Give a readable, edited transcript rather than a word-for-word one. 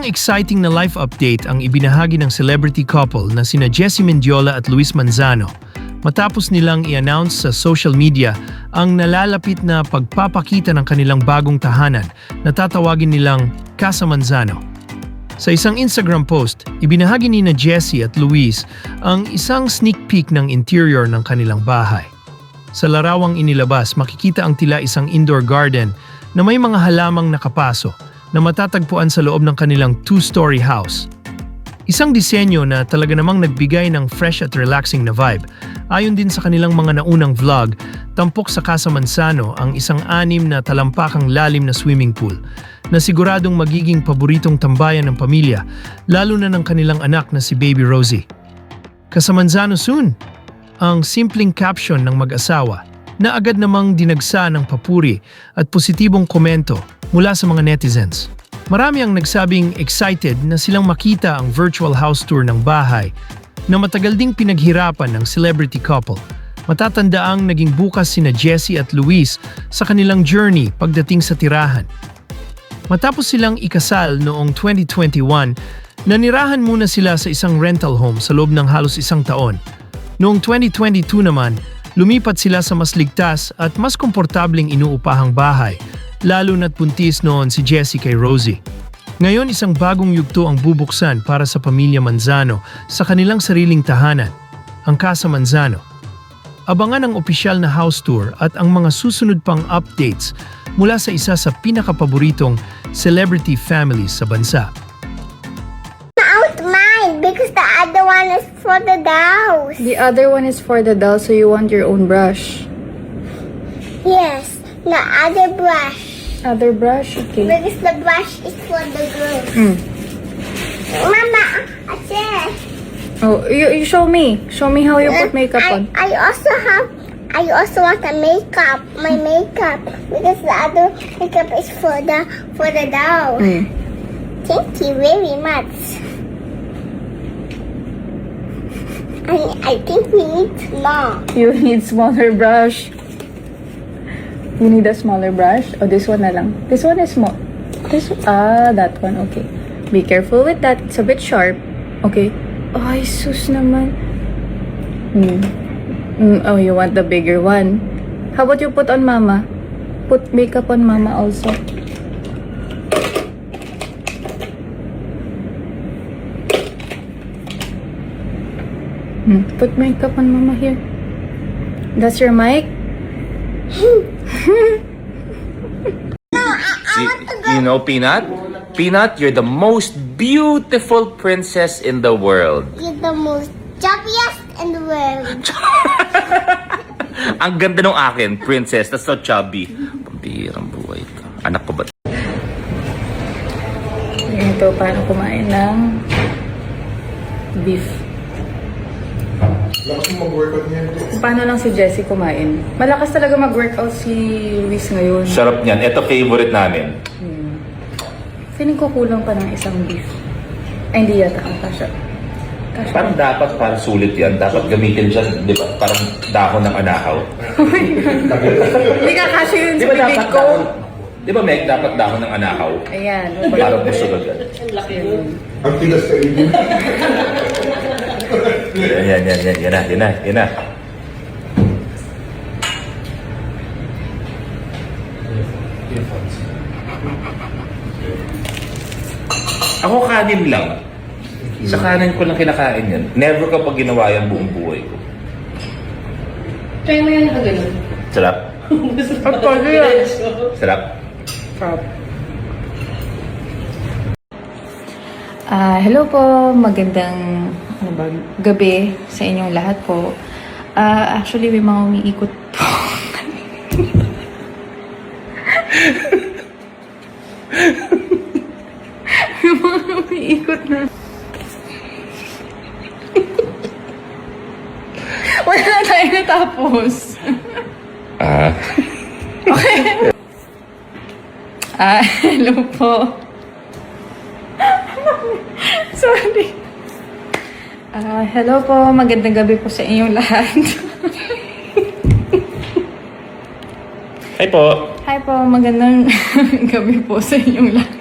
exciting na life update ang ibinahagi ng celebrity couple na sina Jessie Mendiola at Luis Manzano matapos nilang i-announce sa social media ang nalalapit na pagpapakita ng kanilang bagong tahanan na tatawagin nilang Casa Manzano. Sa isang Instagram post, ibinahagi ni na Jessie at Luis ang isang sneak peek ng interior ng kanilang bahay. Sa larawang inilabas, makikita ang tila isang indoor garden na may mga halamang nakapaso na matatagpuan sa loob ng kanilang two-story house. Isang disenyo na talaga namang nagbigay ng fresh at relaxing na vibe. Ayon din sa kanilang mga naunang vlog, tampok sa Casa Manzano ang isang 6 na talampakang lalim na swimming pool na siguradong magiging paboritong tambayan ng pamilya, lalo na ng kanilang anak na si Baby Rosie. Casa Manzano soon! Ang simpleng caption ng mag-asawa na agad namang dinagsa ng papuri at positibong komento mula sa mga netizens. Marami ang nagsabing excited na silang makita ang virtual house tour ng bahay na matagal ding pinaghirapan ng celebrity couple. Matatandaang naging bukas sina Jessie at Luis sa kanilang journey pagdating sa tirahan. Matapos silang ikasal noong 2021, nanirahan muna sila sa isang rental home sa loob ng halos 1 taon. Noong 2022 naman, lumipat sila sa mas ligtas at mas komportabling inuupahang bahay, lalo na't buntis noon si Jessie kay Rosie. Ngayon isang bagong yugto ang bubuksan para sa pamilya Manzano sa kanilang sariling tahanan, ang Casa Manzano. Abangan ang opisyal na house tour at ang mga susunod pang updates mula sa isa sa pinakapaboritong celebrity families sa bansa. Out mine because the other one is for the dolls. The other one is for the doll, so you want your own brush. Yes, the other brush. Other brush? Okay. Because the brush is for the girls. Mama, Ate. Oh, you show me. Show me how you put makeup on. I also want a makeup. My makeup because the other makeup is for the doll. Thank you very much. I think we need more. You need smaller brush. You need a smaller brush? Oh, this one na lang. This one is small. That one. Okay. Be careful with that. It's a bit sharp. Okay. Ay, sus naman. Oh, you want the bigger one. How about you put on Mama? Put makeup on Mama also. Put makeup on Mama here. That's your mic? You know, Peanut? Peanut, you're the most beautiful princess in the world. You're the most chubbiest in the world. Ang ganda nung akin, princess, that's so chubby. Pambihirang buhay ito. Anak ko ba? Ito, paano kumain ng beef. Paano lang si Jessie kumain? Malakas talaga mag-workout si Luis ngayon. Sarap niyan. Ito favorite namin. Feeling ko kulang pa ng isang beef. Ay, hindi yata. Kasha. Parang dapat para sulit yan. Dapat gamitin dyan, di ba? Parang dahon ng anahaw. Hindi ka kasi yun sa bibig ko. Di ba, Meg? Dapat dahon ng anahaw. Ayan. Parang musulog yan. Ang tigas sa inyo. Yan na. Ako kanin lang. Sa kanin ko lang kinakain yan. Never ko pag ginawa yan buong buhay ko. Try mo yan nakaganon. Sarap. Sarap. Hello po, magandang gabi sa inyong lahat po. Actually, may mga umiikot po. May mga umiikot na. Wala na tayo natapos. Okay. Hello po. Sorry. Hello po, magandang gabi po sa inyong lahat. Hi po. Hi po, magandang gabi po sa inyong lahat.